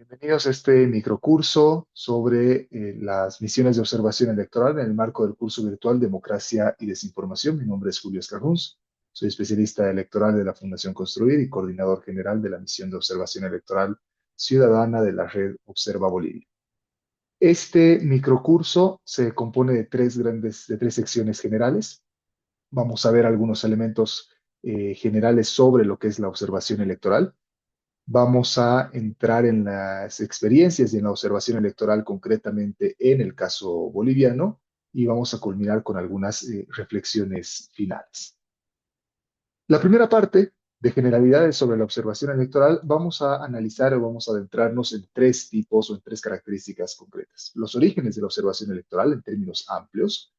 Bienvenidos a este microcurso sobre las misiones de observación electoral en el marco del curso virtual Democracia y Desinformación. Mi nombre es Julio Escarruns, soy especialista electoral de la Fundación Construir y coordinador general de la misión de observación electoral ciudadana de la red Observa Bolivia. Este microcurso se compone de tres secciones generales. Vamos a ver algunos elementos generales sobre lo que es la observación electoral. Vamos a entrar en las experiencias y en la observación electoral concretamente en el caso boliviano y vamos a culminar con algunas reflexiones finales. La primera parte de generalidades sobre la observación electoral vamos a analizar o vamos a adentrarnos en tres tipos o en tres características concretas. Los orígenes de la observación electoral en términos amplios,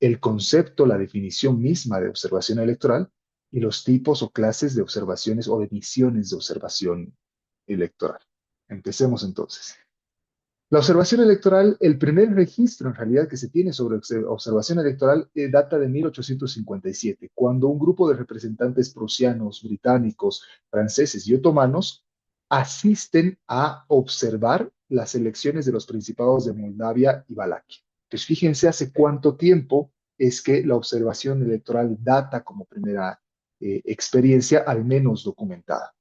el concepto, la definición misma de observación electoral y los tipos o clases de observaciones o de misiones de observación electoral. Empecemos entonces. La observación electoral, el primer registro en realidad que se tiene sobre observación electoral data de 1857, cuando un grupo de representantes prusianos, británicos, franceses y otomanos asisten a observar las elecciones de los principados de Moldavia y Valaquia. Entonces, fíjense hace cuánto tiempo es que la observación electoral data como primera experiencia, al menos documentada.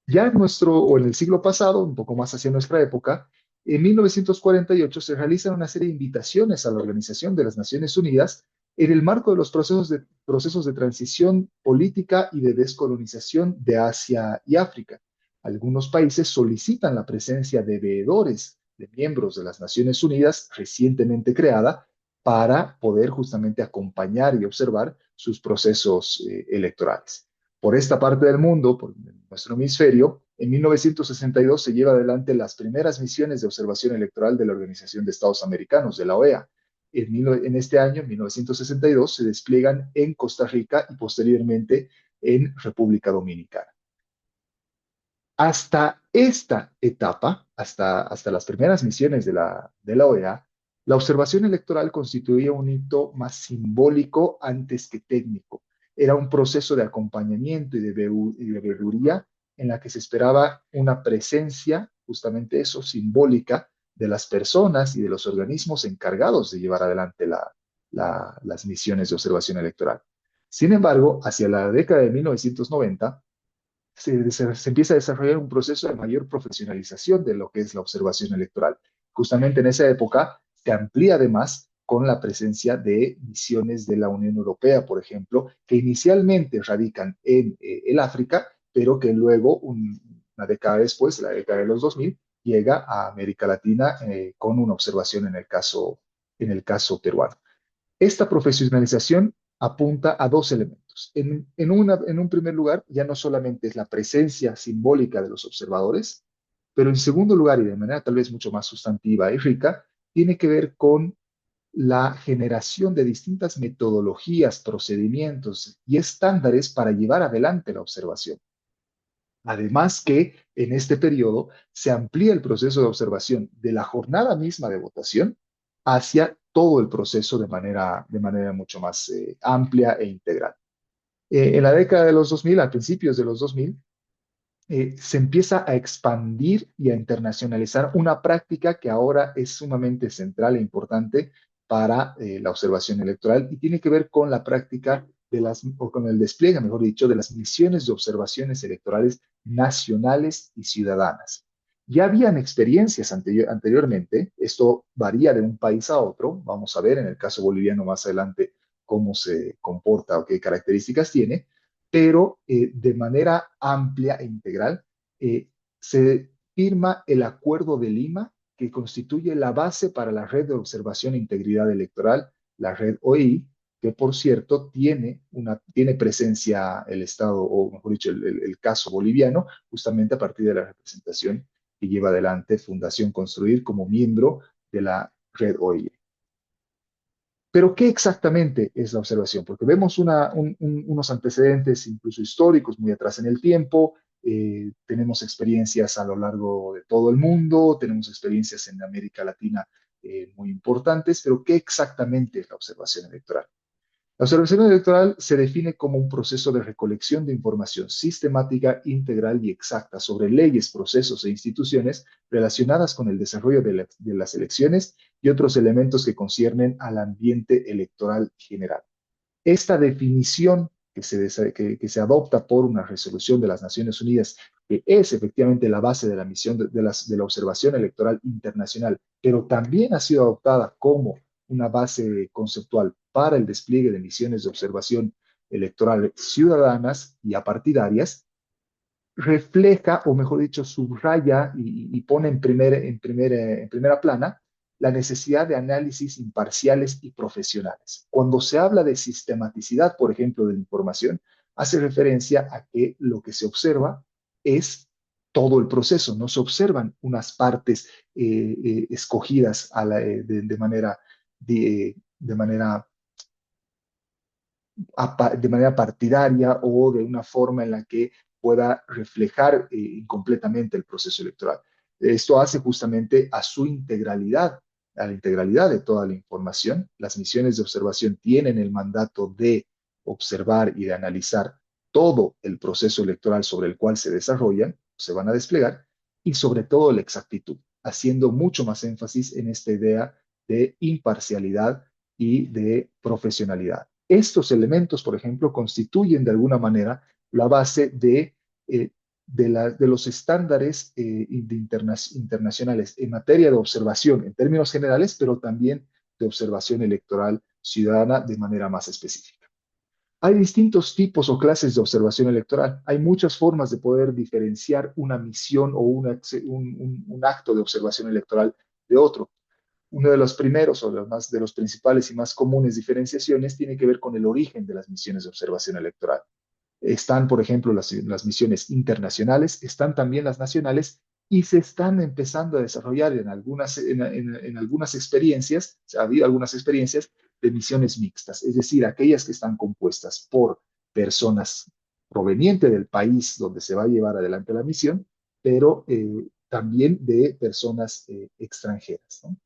Ya o en el siglo pasado, un poco más hacia nuestra época, en 1948 se realizan una serie de invitaciones a la Organización de las Naciones Unidas en el marco de los procesos de transición política y de descolonización de Asia y África. Algunos países solicitan la presencia de veedores, de miembros de las Naciones Unidas recientemente creada, para poder justamente acompañar y observar sus procesos electorales. Por esta parte del mundo, por nuestro hemisferio, en 1962 se lleva adelante las primeras misiones de observación electoral de la Organización de Estados Americanos, de la OEA. En este año, en 1962, se despliegan en Costa Rica y posteriormente en República Dominicana. Hasta esta etapa, hasta las primeras misiones de la OEA, la observación electoral constituía un hito más simbólico antes que técnico. Era un proceso de acompañamiento y de veeduría en la que se esperaba una presencia, justamente eso, simbólica, de las personas y de los organismos encargados de llevar adelante las misiones de observación electoral. Sin embargo, hacia la década de 1990, se empieza a desarrollar un proceso de mayor profesionalización de lo que es la observación electoral. Justamente en esa época se amplía además con la presencia de misiones de la Unión Europea, por ejemplo, que inicialmente radican en el África, pero que luego, una década después, la década de los 2000, llega a América Latina con una observación en el caso peruano. Esta profesionalización apunta a dos elementos. En un primer lugar, ya no solamente es la presencia simbólica de los observadores, pero en segundo lugar, y de manera tal vez mucho más sustantiva y rica, tiene que ver con la generación de distintas metodologías, procedimientos y estándares para llevar adelante la observación. Además que en este periodo se amplía el proceso de observación de la jornada misma de votación hacia todo el proceso de manera mucho más amplia e integral. En la década de los 2000, a principios de los 2000, se empieza a expandir y a internacionalizar una práctica que ahora es sumamente central e importante para la observación electoral y tiene que ver con la práctica o con el despliegue, mejor dicho, de las misiones de observaciones electorales nacionales y ciudadanas. Ya habían experiencias anteriormente, esto varía de un país a otro, vamos a ver en el caso boliviano más adelante cómo se comporta o qué características tiene, pero de manera amplia e integral se firma el Acuerdo de Lima, que constituye la base para la red de observación e integridad electoral, la red OEI, que por cierto tiene presencia el Estado, o mejor dicho, el caso boliviano, justamente a partir de la representación que lleva adelante Fundación Construir como miembro de la red OEI. Pero, ¿qué exactamente es la observación? Porque vemos unos antecedentes incluso históricos muy atrás en el tiempo, tenemos experiencias a lo largo de todo el mundo, tenemos experiencias en América Latina muy importantes, pero ¿qué exactamente es la observación electoral? La observación electoral se define como un proceso de recolección de información sistemática, integral y exacta sobre leyes, procesos e instituciones relacionadas con el desarrollo de las elecciones y otros elementos que conciernen al ambiente electoral general. Esta definición que se adopta por una resolución de las Naciones Unidas, que es efectivamente la base de la misión de la observación electoral internacional, pero también ha sido adoptada como una base conceptual para el despliegue de misiones de observación electoral ciudadanas y apartidarias, refleja, o mejor dicho, subraya y pone en primera plana la necesidad de análisis imparciales y profesionales. Cuando se habla de sistematicidad, por ejemplo, de la información, hace referencia a que lo que se observa es todo el proceso, no se observan unas partes escogidas de manera de manera partidaria o de una forma en la que pueda reflejar completamente el proceso electoral. Esto hace justamente a su integralidad, a la integralidad de toda la información. Las misiones de observación tienen el mandato de observar y de analizar todo el proceso electoral sobre el cual se desarrollan, se van a desplegar, y sobre todo la exactitud, haciendo mucho más énfasis en esta idea de imparcialidad y de profesionalidad. Estos elementos, por ejemplo, constituyen de alguna manera la base eh, de los estándares internacionales en materia de observación en términos generales, pero también de observación electoral ciudadana de manera más específica. Hay distintos tipos o clases de observación electoral. Hay muchas formas de poder diferenciar una misión o un acto de observación electoral de otro. Uno de los primeros o de los principales y más comunes diferenciaciones tiene que ver con el origen de las misiones de observación electoral. Están, por ejemplo, las misiones internacionales, están también las nacionales y se están empezando a desarrollar en algunas experiencias, o sea, ha habido algunas experiencias de misiones mixtas, es decir, aquellas que están compuestas por personas provenientes del país donde se va a llevar adelante la misión, pero también de personas extranjeras, ¿no?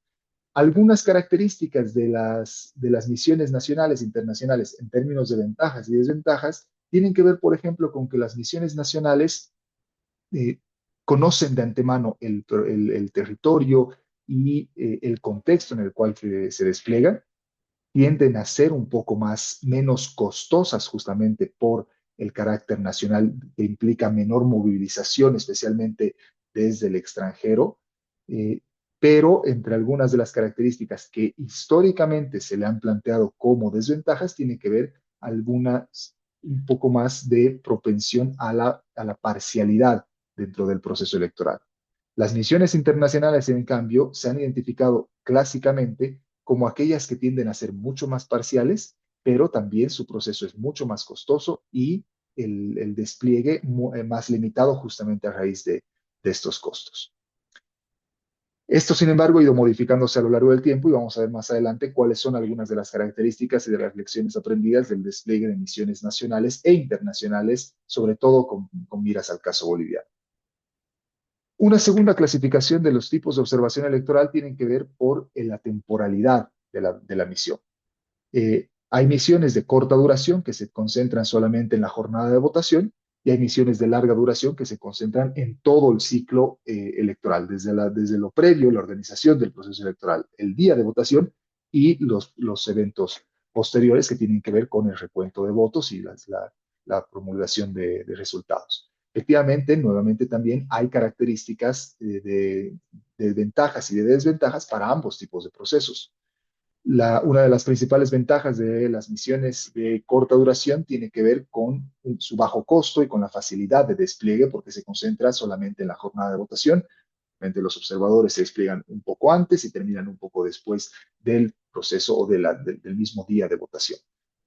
Algunas características de las misiones nacionales e internacionales en términos de ventajas y desventajas tienen que ver, por ejemplo, con que las misiones nacionales eh, conocen de antemano el territorio y el contexto en el cual se despliegan, tienden a ser un poco menos costosas justamente por el carácter nacional que implica menor movilización, especialmente desde el extranjero. Eh, pero entre algunas de las características que históricamente se le han planteado como desventajas, tiene que ver algunas un poco más de propensión a la parcialidad dentro del proceso electoral. Las misiones internacionales, en cambio, se han identificado clásicamente como aquellas que tienden a ser mucho más parciales, pero también su proceso es mucho más costoso y el despliegue más limitado justamente a raíz de estos costos. Esto, sin embargo, ha ido modificándose a lo largo del tiempo y vamos a ver más adelante cuáles son algunas de las características y de las lecciones aprendidas del despliegue de misiones nacionales e internacionales, sobre todo con miras al caso boliviano. Una segunda clasificación de los tipos de observación electoral tienen que ver por la temporalidad de la misión. Hay misiones de corta duración que se concentran solamente en la jornada de votación y hay misiones de larga duración que se concentran en todo el ciclo electoral, desde lo previo, la organización del proceso electoral, el día de votación y los eventos posteriores que tienen que ver con el recuento de votos y la promulgación de resultados. Efectivamente, nuevamente también hay características de ventajas y de desventajas para ambos tipos de procesos. Una de las principales ventajas de las misiones de corta duración tiene que ver con su bajo costo y con la facilidad de despliegue, porque se concentra solamente en la jornada de votación. Los observadores se despliegan un poco antes y terminan un poco después del proceso o del mismo día de votación.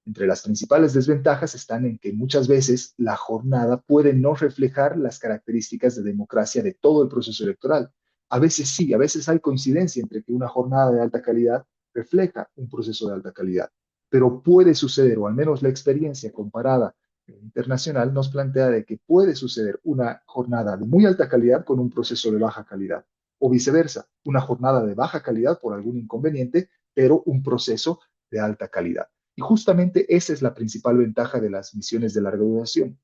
Entre las principales desventajas están en que muchas veces la jornada puede no reflejar las características de democracia de todo el proceso electoral. A veces sí, a veces hay coincidencia entre que una jornada de alta calidad refleja un proceso de alta calidad, pero puede suceder, o al menos la experiencia comparada internacional nos plantea de que puede suceder una jornada de muy alta calidad con un proceso de baja calidad, o viceversa, una jornada de baja calidad por algún inconveniente, pero un proceso de alta calidad. Y justamente esa es la principal ventaja de las misiones de larga duración,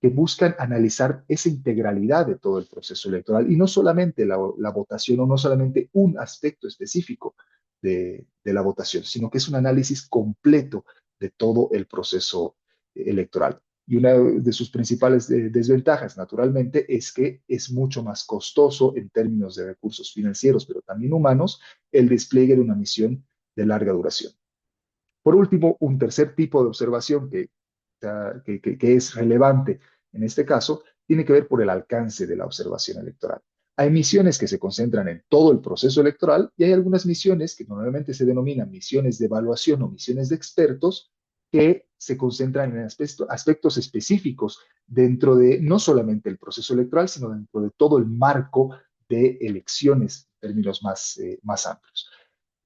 que buscan analizar esa integralidad de todo el proceso electoral y no solamente la votación o no solamente un aspecto específico de la votación, sino que es un análisis completo de todo el proceso electoral. Y una de sus principales desventajas, naturalmente, es que es mucho más costoso en términos de recursos financieros, pero también humanos, el despliegue de una misión de larga duración. Por último, un tercer tipo de observación que es relevante en este caso tiene que ver por el alcance de la observación electoral. Hay misiones que se concentran en todo el proceso electoral y hay algunas misiones que normalmente se denominan misiones de evaluación o misiones de expertos que se concentran en aspectos específicos dentro de no solamente el proceso electoral, sino dentro de todo el marco de elecciones en términos más amplios.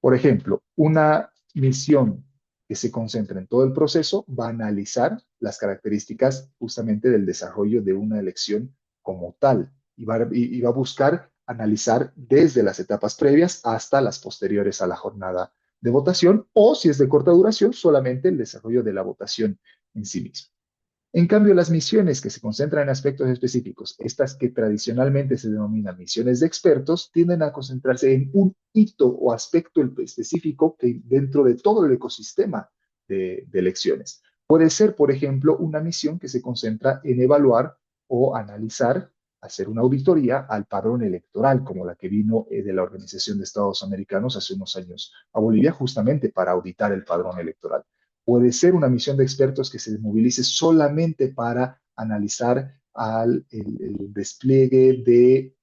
Por ejemplo, una misión que se concentra en todo el proceso va a analizar las características justamente del desarrollo de una elección como tal y va a buscar analizar desde las etapas previas hasta las posteriores a la jornada de votación o, si es de corta duración, solamente el desarrollo de la votación en sí mismo. En cambio, las misiones que se concentran en aspectos específicos, estas que tradicionalmente se denominan misiones de expertos, tienden a concentrarse en un hito o aspecto específico que dentro de todo el ecosistema de elecciones. Puede ser, por ejemplo, una misión que se concentra en evaluar o analizar, hacer una auditoría al padrón electoral, como la que vino de la Organización de Estados Americanos hace unos años a Bolivia, justamente para auditar el padrón electoral. Puede ser una misión de expertos que se movilice solamente para analizar el despliegue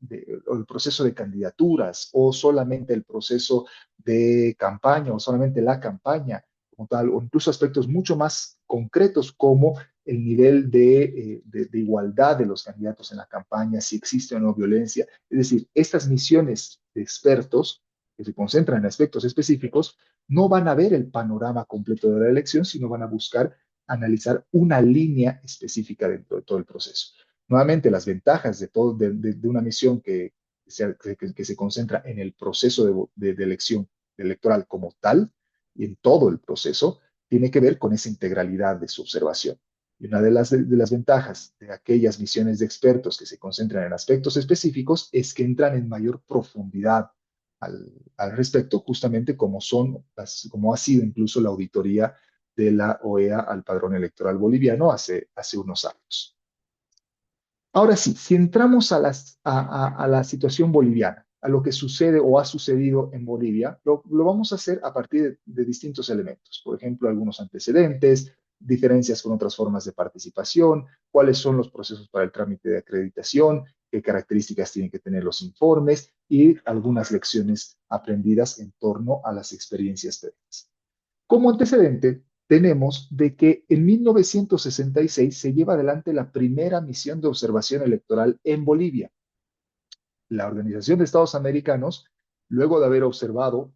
o el proceso de candidaturas o solamente el proceso de campaña o solamente la campaña como tal, o incluso aspectos mucho más concretos como el nivel de igualdad de los candidatos en la campaña, si existe o no violencia. Es decir, estas misiones de expertos que se concentran en aspectos específicos no van a ver el panorama completo de la elección, sino van a buscar analizar una línea específica dentro de todo el proceso. Nuevamente, las ventajas de una misión que se concentra en el proceso de elección electoral como tal y en todo el proceso, tiene que ver con esa integralidad de su observación. Y una de las ventajas de aquellas misiones de expertos que se concentran en aspectos específicos es que entran en mayor profundidad al respecto, justamente como ha sido incluso la auditoría de la OEA al padrón electoral boliviano hace unos años. Ahora sí, si entramos a la situación boliviana, a lo que sucede o ha sucedido en Bolivia, lo vamos a hacer a partir de distintos elementos. Por ejemplo, algunos antecedentes, diferencias con otras formas de participación, cuáles son los procesos para el trámite de acreditación, qué características tienen que tener los informes y algunas lecciones aprendidas en torno a las experiencias previas. Como antecedente, tenemos de que en 1966 se lleva adelante la primera misión de observación electoral en Bolivia. La Organización de Estados Americanos, luego de haber observado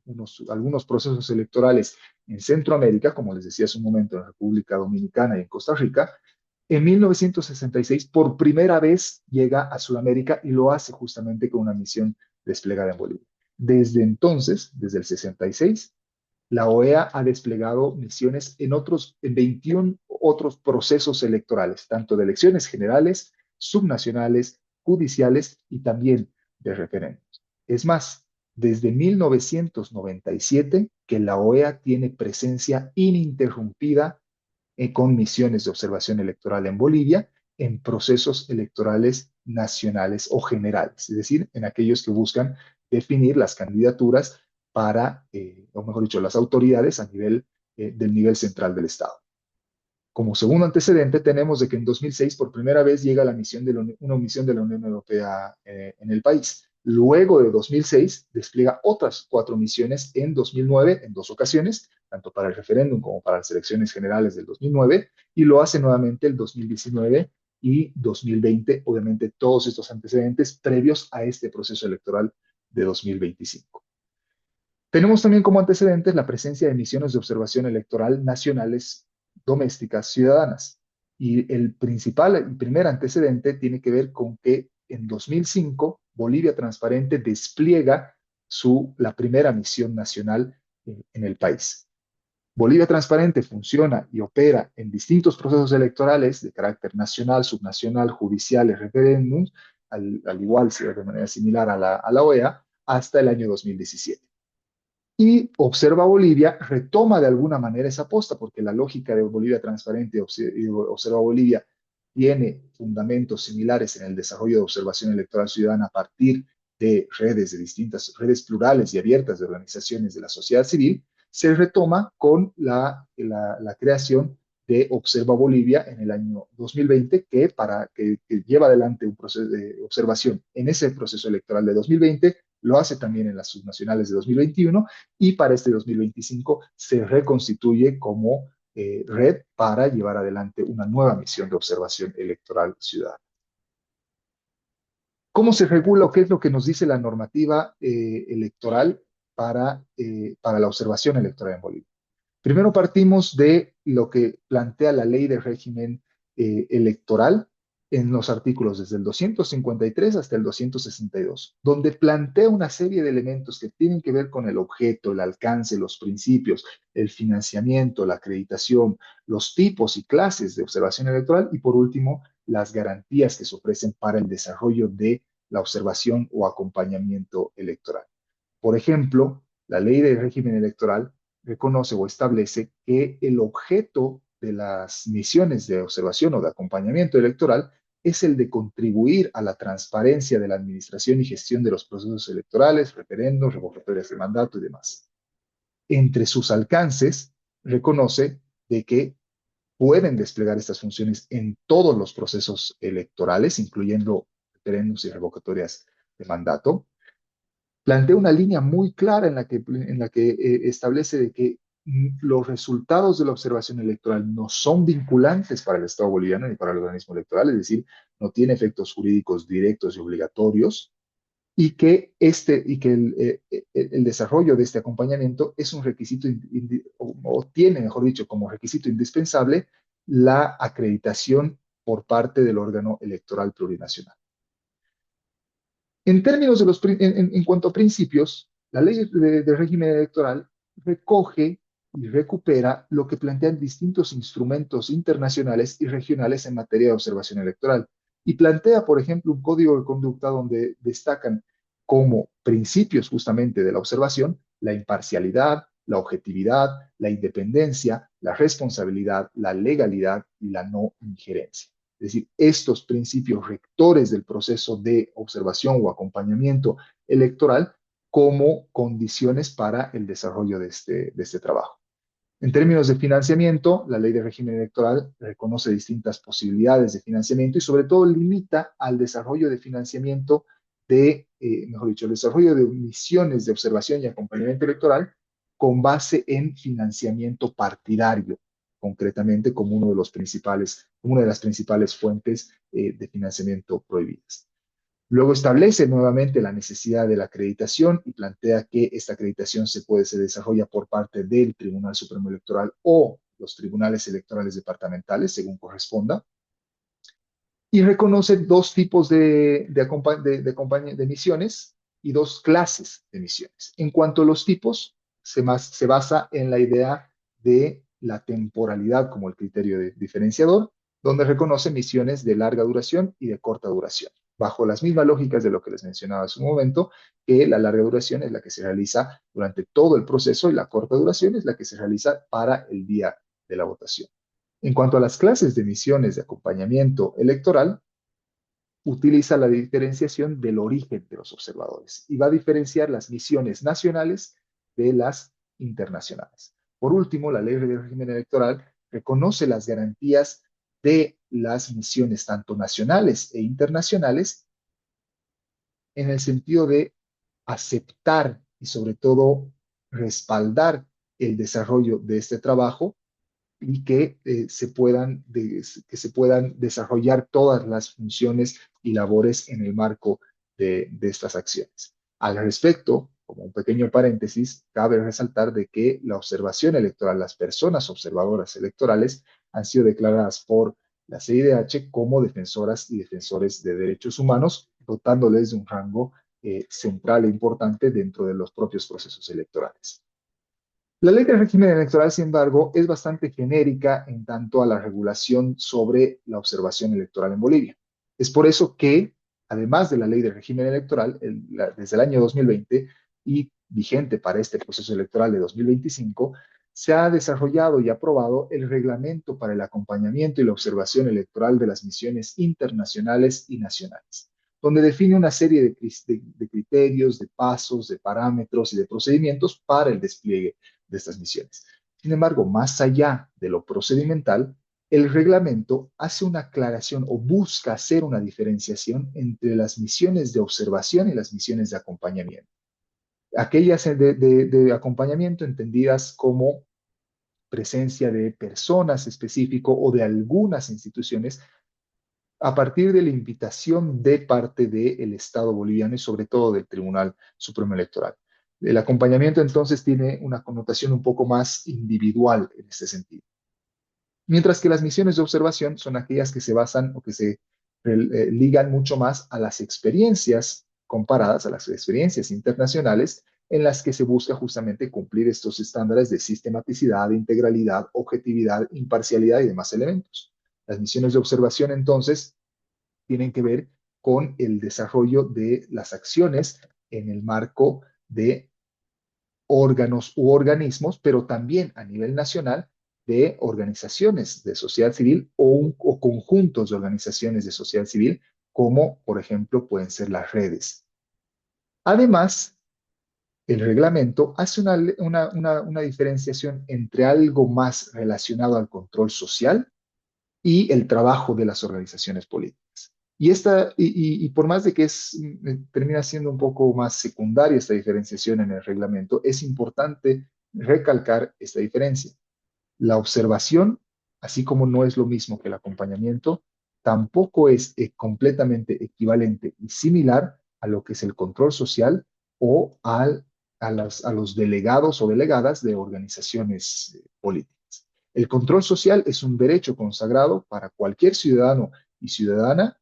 algunos procesos electorales en Centroamérica, como les decía hace un momento, en República Dominicana y en Costa Rica, en 1966 por primera vez llega a Sudamérica y lo hace justamente con una misión desplegada en Bolivia. Desde entonces, desde el 66, la OEA ha desplegado misiones en 21 otros procesos electorales, tanto de elecciones generales, subnacionales, judiciales y también de referendos. Es más, desde 1997 que la OEA tiene presencia ininterrumpida con misiones de observación electoral en Bolivia en procesos electorales nacionales o generales, es decir, en aquellos que buscan definir las candidaturas o mejor dicho, las autoridades del nivel central del Estado. Como segundo antecedente, tenemos de que en 2006 por primera vez llega una misión de la Unión Europea en el país. Luego de 2006 despliega otras 4 misiones en 2009 en 2 ocasiones, tanto para el referéndum como para las elecciones generales del 2009, y lo hace nuevamente el 2019 y 2020, obviamente todos estos antecedentes previos a este proceso electoral de 2025. Tenemos también como antecedentes la presencia de misiones de observación electoral nacionales domésticas ciudadanas. Y el primer antecedente tiene que ver con que en 2005 Bolivia Transparente despliega la primera misión nacional en el país. Bolivia Transparente funciona y opera en distintos procesos electorales de carácter nacional, subnacional, judicial y referéndums, al igual, de manera similar a la OEA, hasta el año 2017. Y Observa Bolivia retoma de alguna manera esa aposta, porque la lógica de Bolivia Transparente y Observa Bolivia tiene fundamentos similares en el desarrollo de observación electoral ciudadana a partir de distintas redes plurales y abiertas de organizaciones de la sociedad civil, se retoma con la creación de Observa Bolivia en el año 2020, que lleva adelante un proceso de observación en ese proceso electoral de 2020, lo hace también en las subnacionales de 2021 y para este 2025 se reconstituye como red para llevar adelante una nueva misión de observación electoral ciudadana. ¿Cómo se regula o qué es lo que nos dice la normativa electoral para la observación electoral en Bolivia? Primero partimos de lo que plantea la ley de régimen electoral en los artículos desde el 253 hasta el 262, donde plantea una serie de elementos que tienen que ver con el objeto, el alcance, los principios, el financiamiento, la acreditación, los tipos y clases de observación electoral y por último, las garantías que se ofrecen para el desarrollo de la observación o acompañamiento electoral. Por ejemplo, la ley del régimen electoral reconoce o establece que el objeto de las misiones de observación o de acompañamiento electoral es el de contribuir a la transparencia de la administración y gestión de los procesos electorales, referendos, revocatorias de mandato y demás. Entre sus alcances, reconoce de que pueden desplegar estas funciones en todos los procesos electorales, incluyendo referendos y revocatorias de mandato, plantea una línea muy clara en la que establece de que los resultados de la observación electoral no son vinculantes para el Estado boliviano ni para el organismo electoral, es decir, no tiene efectos jurídicos directos y obligatorios, y que el desarrollo de este acompañamiento es un requisito, o tiene, mejor dicho, como requisito indispensable la acreditación por parte del órgano electoral plurinacional. En términos de en cuanto a principios, la ley de régimen electoral recoge y recupera lo que plantean distintos instrumentos internacionales y regionales en materia de observación electoral. Y plantea, por ejemplo, un código de conducta donde destacan como principios justamente de la observación la imparcialidad, la objetividad, la independencia, la responsabilidad, la legalidad y la no injerencia. Es decir, estos principios rectores del proceso de observación o acompañamiento electoral como condiciones para el desarrollo de este trabajo. En términos de financiamiento, la ley de régimen electoral reconoce distintas posibilidades de financiamiento y sobre todo limita al desarrollo de financiamiento mejor dicho, el desarrollo de misiones de observación y acompañamiento electoral con base en financiamiento partidario, concretamente como una de las principales fuentes de financiamiento prohibidas. Luego establece nuevamente la necesidad de la acreditación y plantea que esta acreditación se desarrolla por parte del Tribunal Supremo Electoral o los tribunales electorales departamentales, según corresponda, y reconoce dos tipos de misiones y dos clases de misiones. En cuanto a los tipos, se basa en la idea de la temporalidad como el criterio diferenciador, donde reconoce misiones de larga duración y de corta duración, bajo las mismas lógicas de lo que les mencionaba hace un momento, que la larga duración es la que se realiza durante todo el proceso y la corta duración es la que se realiza para el día de la votación. En cuanto a las clases de misiones de acompañamiento electoral, utiliza la diferenciación del origen de los observadores y va a diferenciar las misiones nacionales de las internacionales. Por último, la ley de régimen electoral reconoce las garantías de las misiones tanto nacionales e internacionales en el sentido de aceptar y sobre todo respaldar el desarrollo de este trabajo y que se puedan desarrollar todas las funciones y labores en el marco de estas acciones. Al respecto, como un pequeño paréntesis, cabe resaltar de que la observación electoral, las personas observadoras electorales han sido declaradas por la CIDH como defensoras y defensores de derechos humanos, dotándoles de un rango central e importante dentro de los propios procesos electorales. La ley del régimen electoral, sin embargo, es bastante genérica en tanto a la regulación sobre la observación electoral en Bolivia. Es por eso que, además de la ley del régimen electoral, desde el año 2020 y vigente para este proceso electoral de 2025, se ha desarrollado y aprobado el reglamento para el acompañamiento y la observación electoral de las misiones internacionales y nacionales, donde define una serie de criterios, de pasos, de parámetros y de procedimientos para el despliegue de estas misiones. Sin embargo, más allá de lo procedimental, el reglamento hace una aclaración o busca hacer una diferenciación entre las misiones de observación y las misiones de acompañamiento. Aquellas de acompañamiento entendidas como presencia de personas específico o de algunas instituciones a partir de la invitación de parte del Estado boliviano y sobre todo del Tribunal Supremo Electoral. El acompañamiento entonces tiene una connotación un poco más individual en este sentido. Mientras que las misiones de observación son aquellas que se basan o que se ligan mucho más a las experiencias comparadas, a las experiencias internacionales en las que se busca justamente cumplir estos estándares de sistematicidad, integralidad, objetividad, imparcialidad y demás elementos. Las misiones de observación entonces tienen que ver con el desarrollo de las acciones en el marco de órganos u organismos, pero también a nivel nacional de organizaciones de sociedad civil o conjuntos de organizaciones de sociedad civil, como por ejemplo pueden ser las redes. Además, el reglamento hace una diferenciación entre algo más relacionado al control social y el trabajo de las organizaciones políticas. Y por más de que termina siendo un poco más secundaria esta diferenciación en el reglamento, es importante recalcar esta diferencia. La observación, así como no es lo mismo que el acompañamiento, tampoco es completamente equivalente y similar a lo que es el control social o a los delegados o delegadas de organizaciones políticas. El control social es un derecho consagrado para cualquier ciudadano y ciudadana,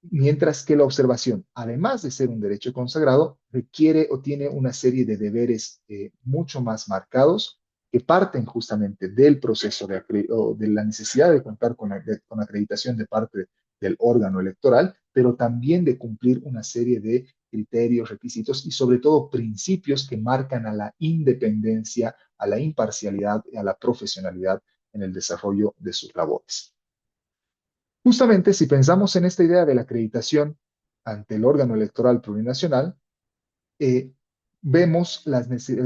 mientras que la observación, además de ser un derecho consagrado, requiere o tiene una serie de deberes mucho más marcados que parten justamente del proceso o de la necesidad de contar con acreditación de parte del órgano electoral, pero también de cumplir una serie de criterios, requisitos y sobre todo principios que marcan a la independencia, a la imparcialidad y a la profesionalidad en el desarrollo de sus labores. Justamente si pensamos en esta idea de la acreditación ante el órgano electoral plurinacional, eh, vemos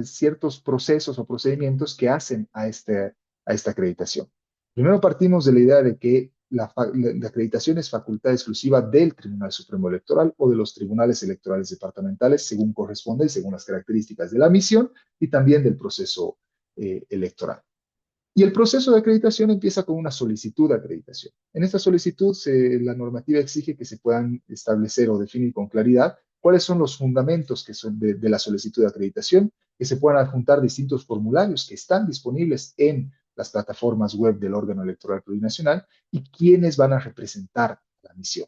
ciertos procesos o procedimientos que hacen a esta acreditación. Primero partimos de la idea de que la acreditación es facultad exclusiva del Tribunal Supremo Electoral o de los tribunales electorales departamentales, según corresponde y según las características de la misión y también del proceso electoral. Y el proceso de acreditación empieza con una solicitud de acreditación. En esta solicitud, la normativa exige que se puedan establecer o definir con claridad cuáles son los fundamentos que son de la solicitud de acreditación, que se puedan adjuntar distintos formularios que están disponibles en las plataformas web del órgano electoral plurinacional y quiénes van a representar la misión.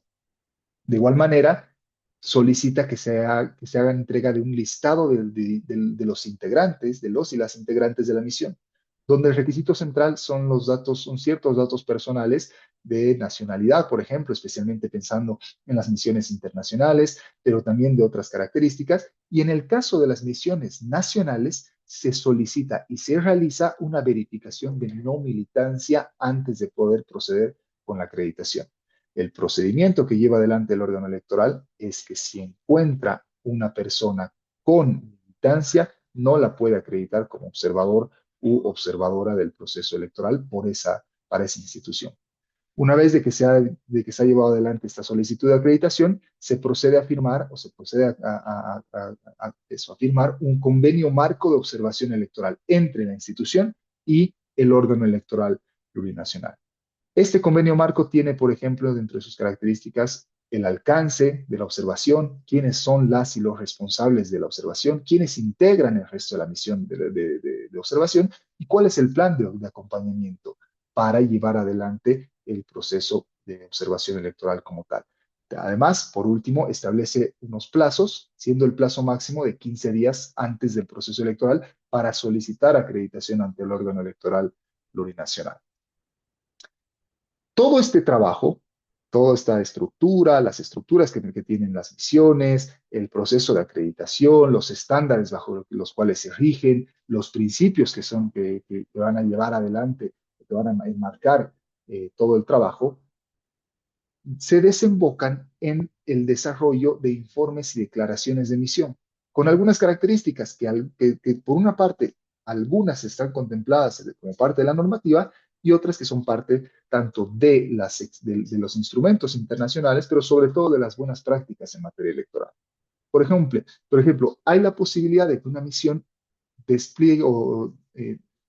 De igual manera, solicita que se haga entrega de un listado de los integrantes, de los y las integrantes de la misión, donde el requisito central son los datos, son ciertos datos personales de nacionalidad, por ejemplo, especialmente pensando en las misiones internacionales, pero también de otras características. Y en el caso de las misiones nacionales, se solicita y se realiza una verificación de no militancia antes de poder proceder con la acreditación. El procedimiento que lleva adelante el órgano electoral es que si encuentra una persona con militancia, no la puede acreditar como observador u observadora del proceso electoral para esa institución. Una vez de que se ha llevado adelante esta solicitud de acreditación, se procede a firmar o se procede a firmar un convenio marco de observación electoral entre la institución y el órgano electoral plurinacional. Este convenio marco tiene, por ejemplo, dentro de sus características, el alcance de la observación, quiénes son las y los responsables de la observación, quiénes integran el resto de la misión de observación y cuál es el plan de acompañamiento para llevar adelante el proceso de observación electoral como tal. Además, por último, establece unos plazos, siendo el plazo máximo de 15 días antes del proceso electoral para solicitar acreditación ante el órgano electoral plurinacional. Todo este trabajo, toda esta estructura, las estructuras que tienen las misiones, el proceso de acreditación, los estándares bajo los cuales se rigen, los principios que van a llevar adelante, que van a enmarcar todo el trabajo, se desembocan en el desarrollo de informes y declaraciones de misión, con algunas características que por una parte, algunas están contempladas como parte de la normativa y otras que son parte tanto de los instrumentos internacionales, pero sobre todo de las buenas prácticas en materia electoral. Por ejemplo, hay la posibilidad de que una misión despliegue o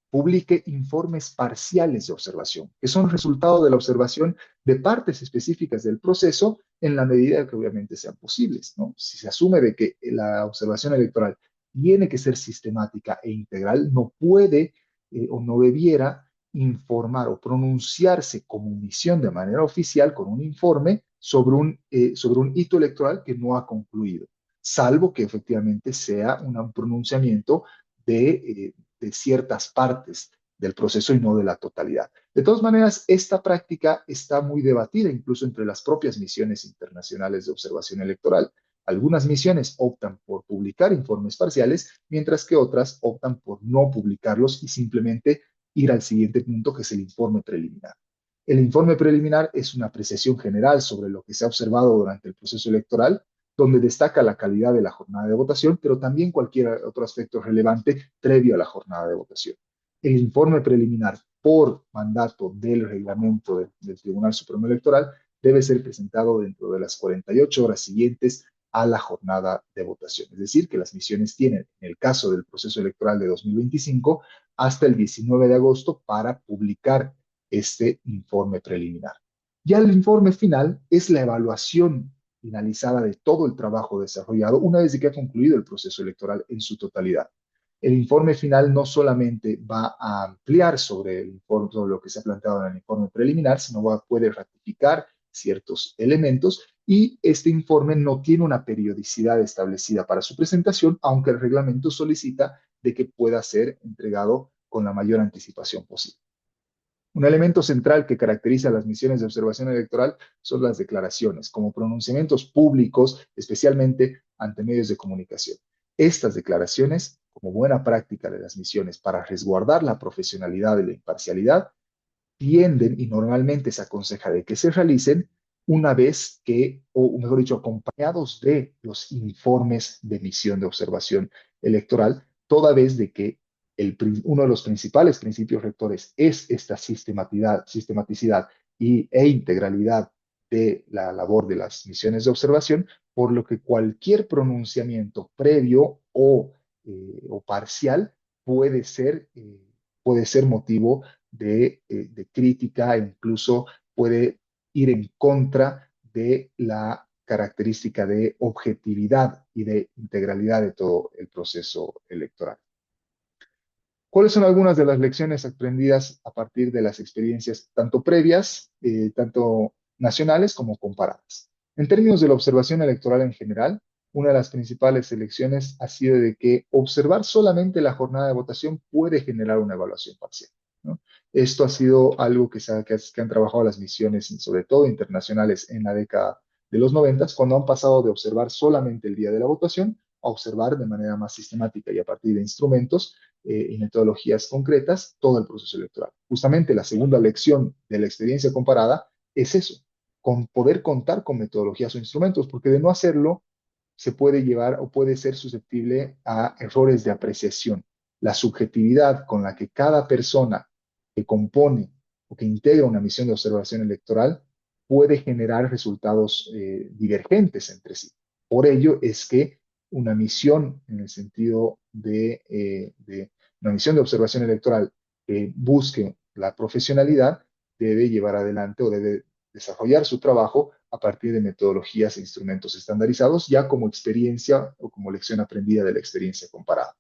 publique informes parciales de observación, que son resultado de la observación de partes específicas del proceso en la medida que obviamente sean posibles, ¿no? Si se asume de que la observación electoral tiene que ser sistemática e integral, no puede o no debiera informar o pronunciarse como misión de manera oficial con un informe sobre un hito electoral que no ha concluido, salvo que efectivamente sea un pronunciamiento de ciertas partes del proceso y no de la totalidad. De todas maneras, esta práctica está muy debatida incluso entre las propias misiones internacionales de observación electoral. Algunas misiones optan por publicar informes parciales, mientras que otras optan por no publicarlos y simplemente ir al siguiente punto, que es el informe preliminar. El informe preliminar es una apreciación general sobre lo que se ha observado durante el proceso electoral, donde destaca la calidad de la jornada de votación, pero también cualquier otro aspecto relevante previo a la jornada de votación. El informe preliminar, por mandato del reglamento del Tribunal Supremo Electoral, debe ser presentado dentro de las 48 horas siguientes a la jornada de votación. Es decir, que las misiones tienen, en el caso del proceso electoral de 2025, hasta el 19 de agosto para publicar este informe preliminar. Ya el informe final es la evaluación finalizada de todo el trabajo desarrollado una vez que ha concluido el proceso electoral en su totalidad. El informe final no solamente va a ampliar sobre lo que se ha planteado en el informe preliminar, sino puede ratificar ciertos elementos y este informe no tiene una periodicidad establecida para su presentación, aunque el reglamento solicita de que pueda ser entregado con la mayor anticipación posible. Un elemento central que caracteriza las misiones de observación electoral son las declaraciones, como pronunciamientos públicos, especialmente ante medios de comunicación. Estas declaraciones, como buena práctica de las misiones para resguardar la profesionalidad y la imparcialidad, tienden y normalmente se aconseja de que se realicen una vez que, o mejor dicho, acompañados de los informes de misión de observación electoral, toda vez de que uno de los principales principios rectores es esta sistematicidad e integralidad de la labor de las misiones de observación, por lo que cualquier pronunciamiento previo o parcial puede ser, eh, puede ser motivo de crítica e incluso puede ir en contra de la característica de objetividad y de integralidad de todo el proceso electoral. ¿Cuáles son algunas de las lecciones aprendidas a partir de las experiencias tanto previas, tanto nacionales como comparadas? En términos de la observación electoral en general, una de las principales lecciones ha sido de que observar solamente la jornada de votación puede generar una evaluación parcial, ¿no? Esto ha sido algo que han trabajado las misiones, sobre todo internacionales, en la década de los 90, cuando han pasado de observar solamente el día de la votación a observar de manera más sistemática y a partir de instrumentos y metodologías concretas todo el proceso electoral. Justamente la segunda lección de la experiencia comparada es eso, con poder contar con metodologías o instrumentos, porque de no hacerlo se puede llevar o puede ser susceptible a errores de apreciación. La subjetividad con la que cada persona que compone o que integra una misión de observación electoral puede generar resultados divergentes entre sí. Por ello es que una misión en el sentido de una misión de observación electoral que busque la profesionalidad debe llevar adelante o debe desarrollar su trabajo a partir de metodologías e instrumentos estandarizados, ya como experiencia o como lección aprendida de la experiencia comparada.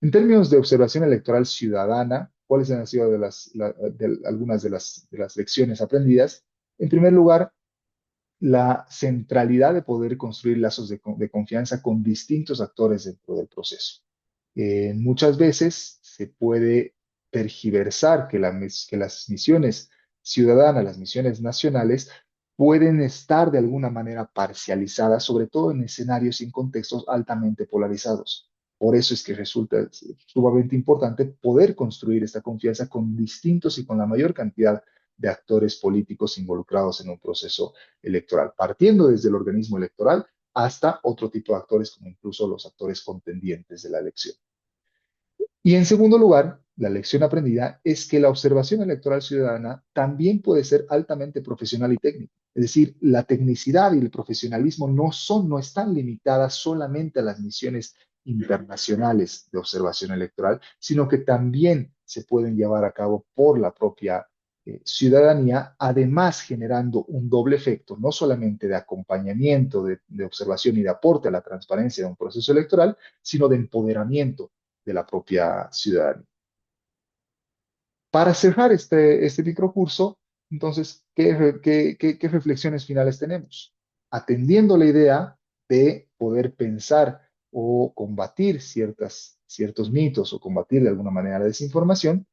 En términos de observación electoral ciudadana, ¿cuáles han sido algunas de las lecciones aprendidas? En primer lugar, la centralidad de poder construir lazos de confianza con distintos actores dentro del proceso. Muchas veces se puede tergiversar que las misiones ciudadanas, las misiones nacionales, pueden estar de alguna manera parcializadas, sobre todo en escenarios y en contextos altamente polarizados. Por eso es que resulta sumamente importante poder construir esta confianza con distintos y con la mayor cantidad de actores políticos involucrados en un proceso electoral, partiendo desde el organismo electoral hasta otro tipo de actores, como incluso los actores contendientes de la elección. Y en segundo lugar, la lección aprendida es que la observación electoral ciudadana también puede ser altamente profesional y técnica. Es decir, la tecnicidad y el profesionalismo no están limitadas solamente a las misiones internacionales de observación electoral, sino que también se pueden llevar a cabo por la propia ciudadanía, además generando un doble efecto, no solamente de acompañamiento, de observación y de aporte a la transparencia de un proceso electoral, sino de empoderamiento de la propia ciudadanía. Para cerrar este microcurso, entonces, ¿qué reflexiones finales tenemos? Atendiendo la idea de poder pensar o combatir ciertos mitos o combatir de alguna manera la desinformación,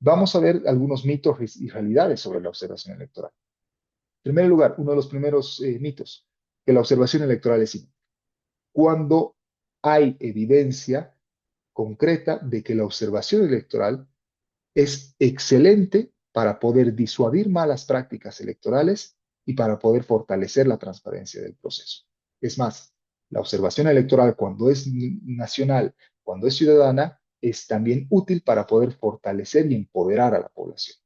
vamos a ver algunos mitos y realidades sobre la observación electoral. En primer lugar, uno de los primeros mitos, que la observación electoral es inútil. Cuando hay evidencia concreta de que la observación electoral es excelente para poder disuadir malas prácticas electorales y para poder fortalecer la transparencia del proceso. Es más, la observación electoral cuando es nacional, cuando es ciudadana, es también útil para poder fortalecer y empoderar a la población.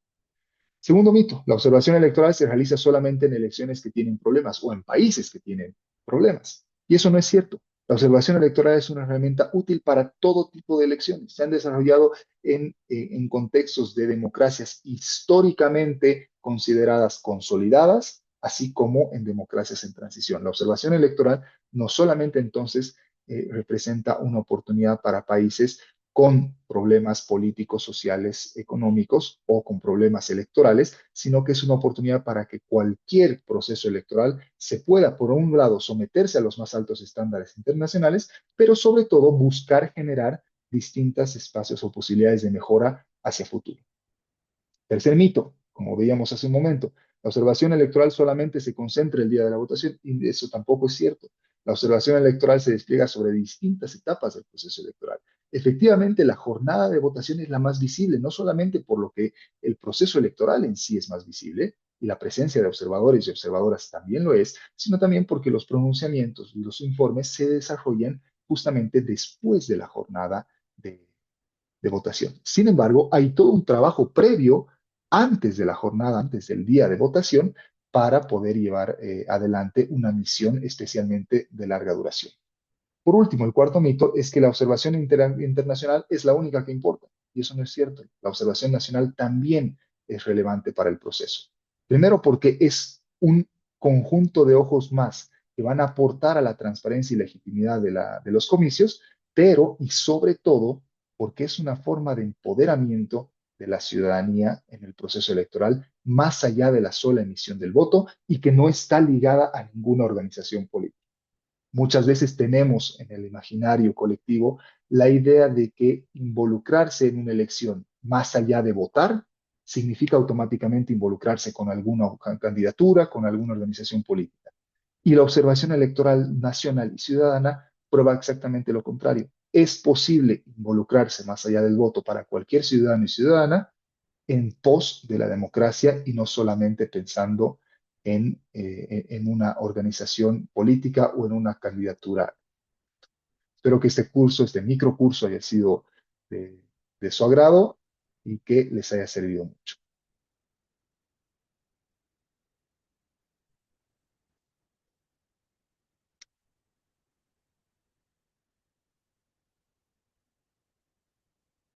Segundo mito, la observación electoral se realiza solamente en elecciones que tienen problemas o en países que tienen problemas. Y eso no es cierto. La observación electoral es una herramienta útil para todo tipo de elecciones. Se han desarrollado en contextos de democracias históricamente consideradas consolidadas, así como en democracias en transición. La observación electoral no solamente entonces representa una oportunidad para países con problemas políticos, sociales, económicos o con problemas electorales, sino que es una oportunidad para que cualquier proceso electoral se pueda, por un lado, someterse a los más altos estándares internacionales, pero sobre todo buscar generar distintos espacios o posibilidades de mejora hacia futuro. Tercer mito, como veíamos hace un momento, la observación electoral solamente se concentra el día de la votación y eso tampoco es cierto. La observación electoral se despliega sobre distintas etapas del proceso electoral. Efectivamente, la jornada de votación es la más visible, no solamente por lo que el proceso electoral en sí es más visible, y la presencia de observadores y observadoras también lo es, sino también porque los pronunciamientos y los informes se desarrollan justamente después de la jornada de votación. Sin embargo, hay todo un trabajo previo antes de la jornada, antes del día de votación, para poder llevar adelante una misión especialmente de larga duración. Por último, el cuarto mito es que la observación internacional es la única que importa. Y eso no es cierto. La observación nacional también es relevante para el proceso. Primero, porque es un conjunto de ojos más que van a aportar a la transparencia y legitimidad de los comicios, pero y sobre todo porque es una forma de empoderamiento de la ciudadanía en el proceso electoral, más allá de la sola emisión del voto y que no está ligada a ninguna organización política. Muchas veces tenemos en el imaginario colectivo la idea de que involucrarse en una elección más allá de votar significa automáticamente involucrarse con alguna candidatura, con alguna organización política. Y la observación electoral nacional y ciudadana prueba exactamente lo contrario. Es posible involucrarse más allá del voto para cualquier ciudadano y ciudadana en pos de la democracia y no solamente pensando en una organización política o en una candidatura. Espero que este curso, este microcurso haya sido de su agrado y que les haya servido mucho.